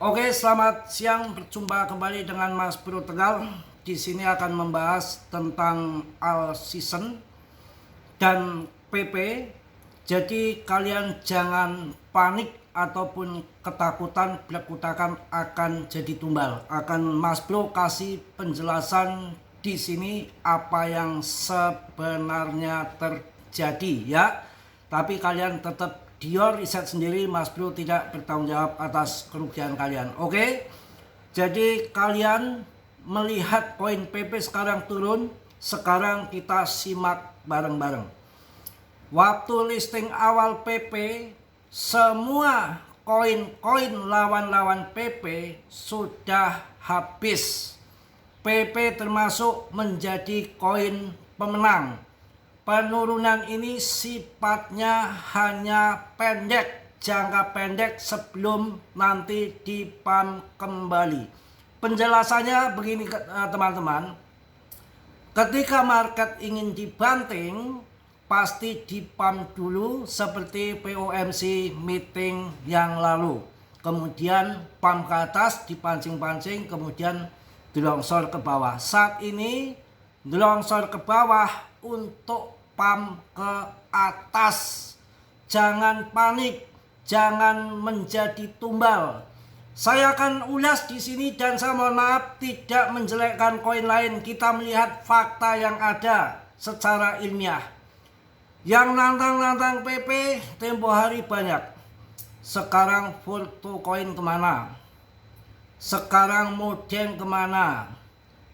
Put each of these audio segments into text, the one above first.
Oke, selamat siang. Berjumpa kembali dengan Mas Bro Tegal. Di sini akan membahas tentang all season dan PP. Jadi kalian jangan panik ataupun ketakutan, belak-belakan akan jadi tumbal. Akan Mas Bro kasih penjelasan di sini apa yang sebenarnya terjadi ya. Tapi kalian tetap Dior riset sendiri, Mas Bro tidak bertanggung jawab atas kerugian kalian. Oke? Jadi kalian melihat koin PP sekarang turun. Sekarang kita simak bareng-bareng. Waktu listing awal PP, semua koin-koin lawan-lawan PP sudah habis. PP termasuk menjadi koin pemenang. Penurunan ini sifatnya hanya pendek, jangka pendek sebelum nanti dipump kembali. Penjelasannya begini teman-teman. Ketika market ingin dibanting, pasti dipump dulu seperti POMC meeting yang lalu. Kemudian pump ke atas, dipancing-pancing, kemudian longsor ke bawah. Saat ini longsor ke bawah untuk pump ke atas. Jangan panik, jangan menjadi tumbal. Saya akan ulas di sini dan saya mohon maaf tidak menjelekkan koin lain. Kita melihat fakta yang ada secara ilmiah. Yang nantang-nantang PP tempo hari banyak. Sekarang Volto koin kemana? Sekarang Modeng kemana?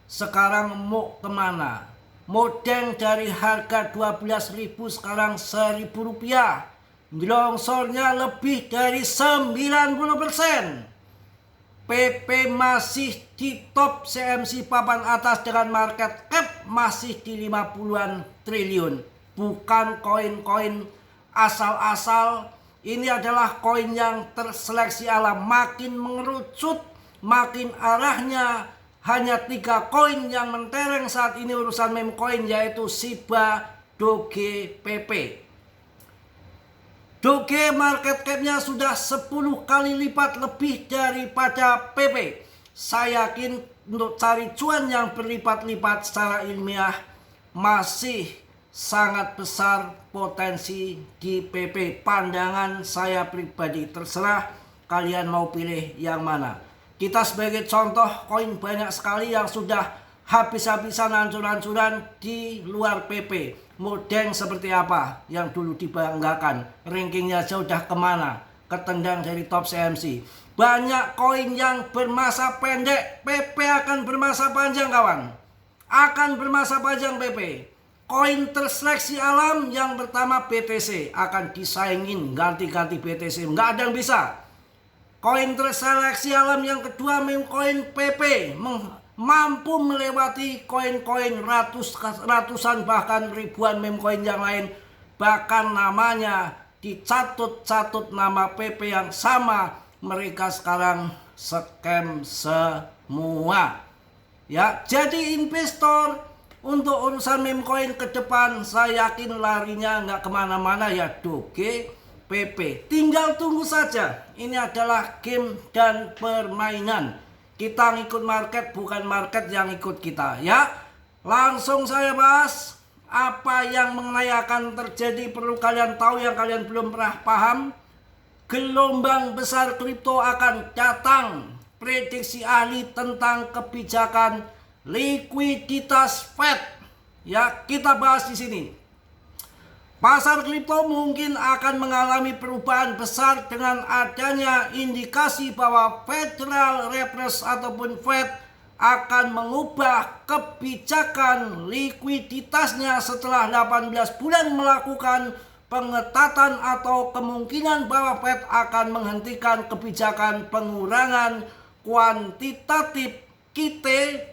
Sekarang MOK kemana? Modeng dari harga 12.000 sekarang Rp1.000. Longsornya lebih dari 90%. PP masih di top CMC papan atas dengan market cap masih di 50-an triliun. Bukan koin-koin asal-asal. Ini adalah koin yang terseleksi alam. Makin mengerucut, makin arahnya. Hanya 3 koin yang mentereng saat ini urusan meme koin, yaitu Shiba, Doge, PP. Doge market capnya sudah 10 kali lipat lebih daripada PP. Saya yakin untuk cari cuan yang berlipat-lipat secara ilmiah masih sangat besar potensi di PP. Pandangan saya pribadi, terserah kalian mau pilih yang mana. Kita sebagai contoh koin banyak sekali yang sudah habis-habisan hancur-hancuran di luar PP. Modeng seperti apa yang dulu dibanggakan. Rankingnya aja udah kemana. Ketendang dari top CMC. Banyak koin yang bermasa pendek. PP akan bermasa panjang kawan. Akan bermasa panjang PP. Koin terseleksi alam yang pertama BTC. Akan disaingin ganti-ganti BTC. Nggak ada yang bisa. Koin terseleksi alam yang kedua meme koin PP mampu melewati koin-koin ratusan bahkan ribuan meme koin yang lain. Bahkan namanya dicatut-catut nama PP yang sama. Mereka sekarang scam semua. Ya, jadi investor untuk urusan meme coin ke depan saya yakin larinya nggak kemana-mana ya Doge, PP. Tinggal tunggu saja. Ini adalah game dan permainan. Kita ngikut market, bukan market yang ikut kita ya. Langsung saya bahas apa yang mengenai akan terjadi perlu kalian tahu yang kalian belum pernah paham. Gelombang besar kripto akan datang. Prediksi ahli tentang kebijakan likuiditas Fed. Ya, kita bahas di sini. Pasar kripto mungkin akan mengalami perubahan besar dengan adanya indikasi bahwa Federal Reserve ataupun Fed akan mengubah kebijakan likuiditasnya setelah 18 bulan melakukan pengetatan atau kemungkinan bahwa Fed akan menghentikan kebijakan pengurangan kuantitatif QT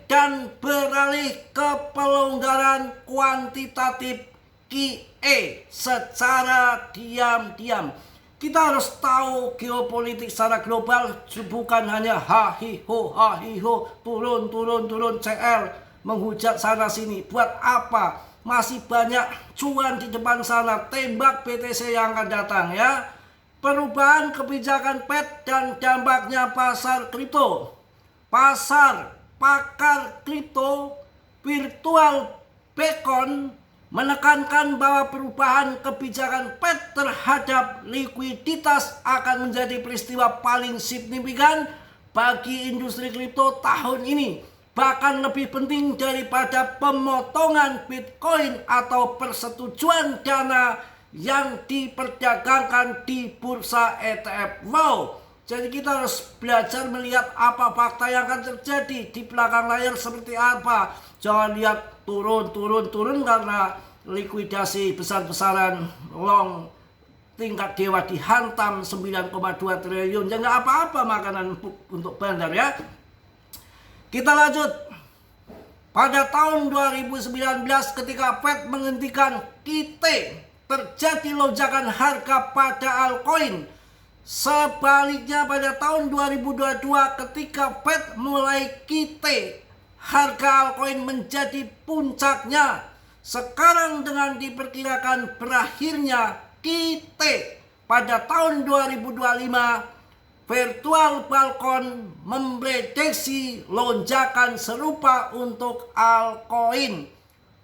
dan beralih ke pelonggaran kuantitatif QE secara diam-diam. Kita harus tahu geopolitik secara global bukan hanya hahiho, turun CL, menghujat sana sini. Buat apa? Masih banyak cuan di depan sana. Tembak BTC yang akan datang ya. perubahan kebijakan Fed dan dampaknya pasar kripto. Pasar pakar kripto virtual Beacon menekankan bahwa perubahan kebijakan Fed terhadap likuiditas akan menjadi peristiwa paling signifikan bagi industri kripto tahun ini, bahkan lebih penting daripada pemotongan Bitcoin atau persetujuan dana yang diperdagangkan di bursa ETF. Wow, jadi kita harus belajar melihat apa fakta yang akan terjadi di belakang layar seperti apa. Jangan lihat turun karena likuidasi besar-besaran long tingkat dewa dihantam 9,2 triliun. Ya nggak apa-apa makanan untuk bandar ya. Kita lanjut. Pada tahun 2019 ketika Fed menghentikan QT, terjadi lonjakan harga pada altcoin. Sebaliknya pada tahun 2022 ketika Fed mulai QT, harga altcoin menjadi puncaknya. Sekarang dengan diperkirakan berakhirnya QT pada tahun 2025, Virtual Beacon memprediksi lonjakan serupa untuk altcoin.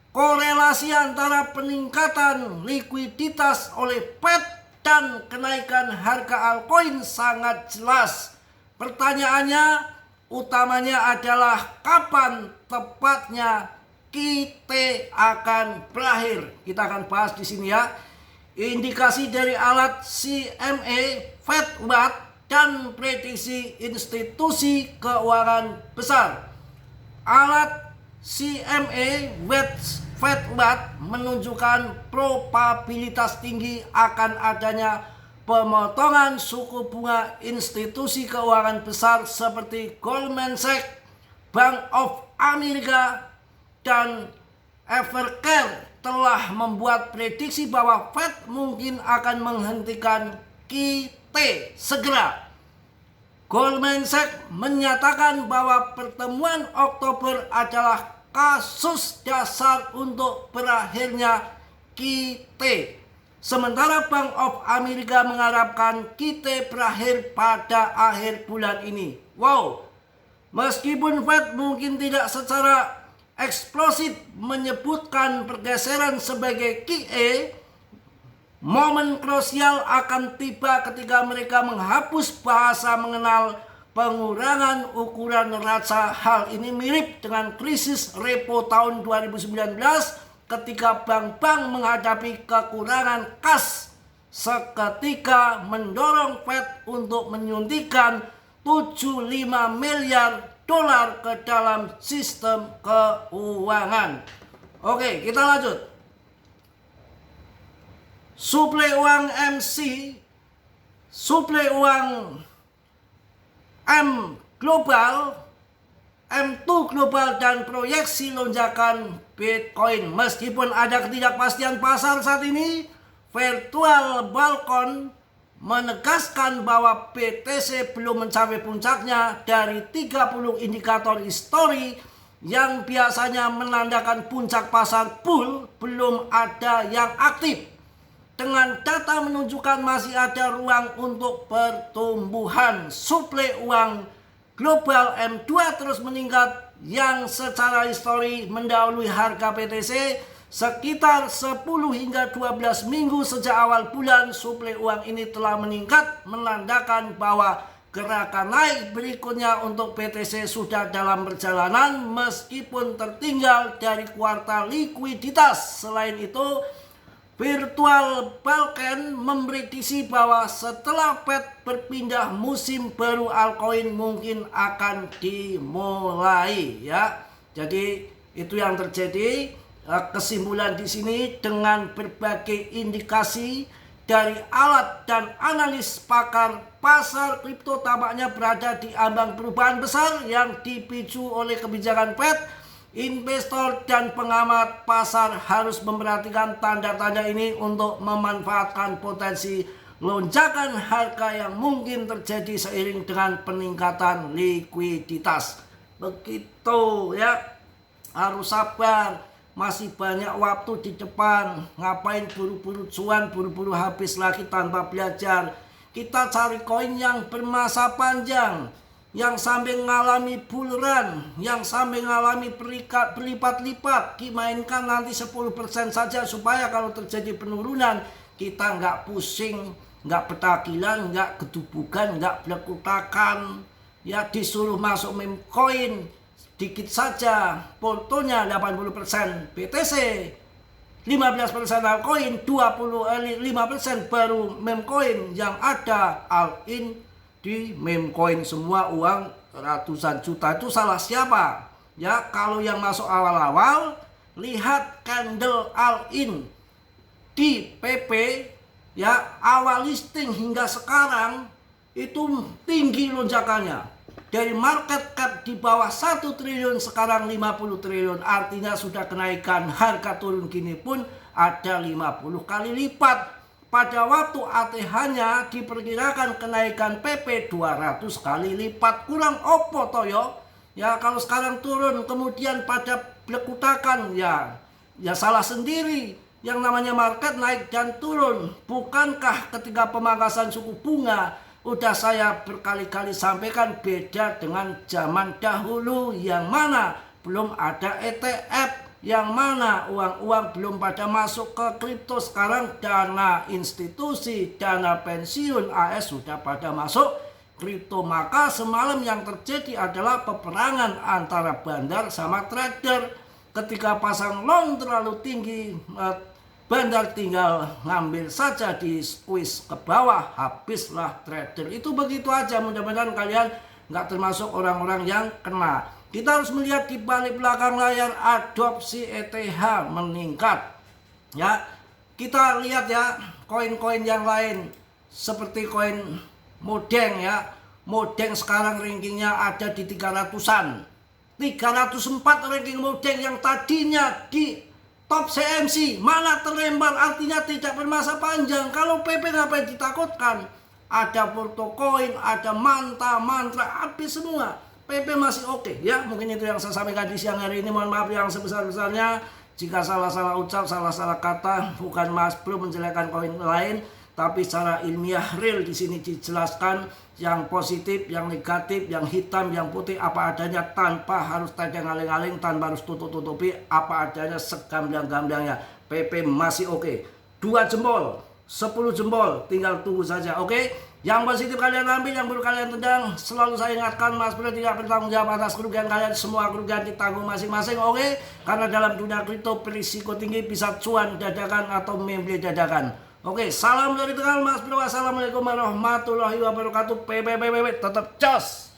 Korelasi antara peningkatan likuiditas oleh Fed dan kenaikan harga altcoin sangat jelas. Pertanyaannya utamanya adalah kapan tepatnya QT akan berakhir. Kita akan bahas di sini ya. Indikasi dari alat CME, FedWatch dan prediksi institusi keuangan besar. Alat CME FedWatch menunjukkan probabilitas tinggi akan adanya pemotongan suku bunga institusi keuangan besar seperti Goldman Sachs, Bank of America, dan Evercare telah membuat prediksi bahwa Fed mungkin akan menghentikan QT segera. Goldman Sachs menyatakan bahwa pertemuan Oktober adalah kasus dasar untuk berakhirnya QT. Sementara Bank of America mengharapkan QT berakhir pada akhir bulan ini. Wow, meskipun Fed mungkin tidak secara eksplosif menyebutkan pergeseran sebagai QE, momen krusial akan tiba ketika mereka menghapus bahasa mengenal pengurangan ukuran neraca. Hal ini mirip dengan krisis repo tahun 2019 ketika bank-bank menghadapi kekurangan kas seketika mendorong Fed untuk menyuntikkan 75 miliar dolar ke dalam sistem keuangan. Oke, kita lanjut. Suplai uang MC, suplai uang M global, M2 global dan proyeksi lonjakan Bitcoin. Meskipun ada ketidakpastian pasar saat ini, Virtual Beacon menegaskan bahwa BTC belum mencapai puncaknya. Dari 30 indikator histori yang biasanya menandakan puncak pasar bull, belum ada yang aktif. Dengan data menunjukkan masih ada ruang untuk pertumbuhan. Suplai uang global M2 terus meningkat yang secara histori mendahului harga BTC sekitar 10 hingga 12 minggu sejak awal bulan. Suplai uang ini telah meningkat, menandakan bahwa gerakan naik berikutnya untuk BTC sudah dalam perjalanan meskipun tertinggal dari kuartal likuiditas. Selain itu, Virtual Beacon memprediksi bahwa setelah Fed berpindah, musim baru altcoin mungkin akan dimulai ya. Jadi itu yang terjadi. Kesimpulan di sini dengan berbagai indikasi dari alat dan analis pakar, pasar kripto tampaknya berada di ambang perubahan besar yang dipicu oleh kebijakan Fed. Investor dan pengamat pasar harus memperhatikan tanda-tanda ini untuk memanfaatkan potensi lonjakan harga yang mungkin terjadi seiring dengan peningkatan likuiditas. Begitu ya, harus sabar, masih banyak waktu di depan. Ngapain buru-buru cuan, buru-buru habis lagi tanpa belajar. Kita cari koin yang bermasa panjang, yang sampai mengalami bull run, yang sampai mengalami berlipat-lipat. Dimainkan nanti 10% saja supaya kalau terjadi penurunan kita nggak pusing, nggak petakilan, nggak kedubukan, nggak belekutakan. Ya, disuruh masuk meme coin sedikit saja, portonya 80% BTC, 15% altcoin, 5% baru meme coin yang ada all in di meme coin semua uang ratusan juta. Itu salah siapa? Ya, kalau yang masuk awal-awal lihat candle all in di PP ya, awal listing hingga sekarang itu tinggi lonjakannya. Dari market cap di bawah 1 triliun sekarang 50 triliun. Artinya sudah kenaikan harga turun gini pun ada 50 kali lipat. Pada waktu ATH-nya diperkirakan kenaikan PP 200 kali lipat. Kurang opo toyo? Ya, kalau sekarang turun kemudian pada belekutakan ya salah sendiri. Yang namanya market naik dan turun. Bukankah ketika pemangkasan suku bunga udah saya berkali-kali sampaikan beda dengan zaman dahulu yang mana belum ada ETF, yang mana uang-uang belum pada masuk ke kripto. Sekarang dana institusi, dana pensiun AS sudah pada masuk kripto. Maka semalam yang terjadi adalah peperangan antara bandar sama trader. Ketika pasang long terlalu tinggi, bandar tinggal ngambil saja, di squeeze ke bawah, habislah trader. Itu begitu aja. Mudah-mudahan kalian nggak termasuk orang-orang yang kena. Kita harus melihat di balik belakang layar adopsi ETH meningkat. Ya, kita lihat ya koin-koin yang lain seperti koin Modeng ya. Modeng sekarang rankingnya ada di 300-an. 304 ranking Modeng yang tadinya di top CMC, mana terlempar, artinya tidak bermasa panjang. Kalau PP ngapain ditakutkan? Ada porto koin, ada mantra, habis semua. PP masih oke. Ya, mungkin itu yang saya sampaikan di siang hari ini. Mohon maaf yang sebesar-besarnya jika salah-salah ucap, salah-salah kata. Bukan Mas Bro menjelekkan koin lain, tapi secara ilmiah real di sini dijelaskan yang positif, yang negatif, yang hitam, yang putih apa adanya, tanpa harus tanda ngaling-ngaling, tanpa harus tutup-tutupi, apa adanya segamblang-gamblangnya. PP masih oke. 2 jempol, 10 jempol, tinggal tunggu saja. Oke? Yang positif kalian ambil, yang buruk kalian tendang. Selalu saya ingatkan, Mas Bro tidak bertanggung jawab atas kerugian kalian. Semua kerugian ditanggung masing-masing. Oke? Karena dalam dunia kripto berisiko tinggi, bisa cuan dadakan atau membeli dadakan. Oke, salam dari Tegal Mas Bro. Wassalamualaikum warahmatullahi wabarakatuh. Tetap jos.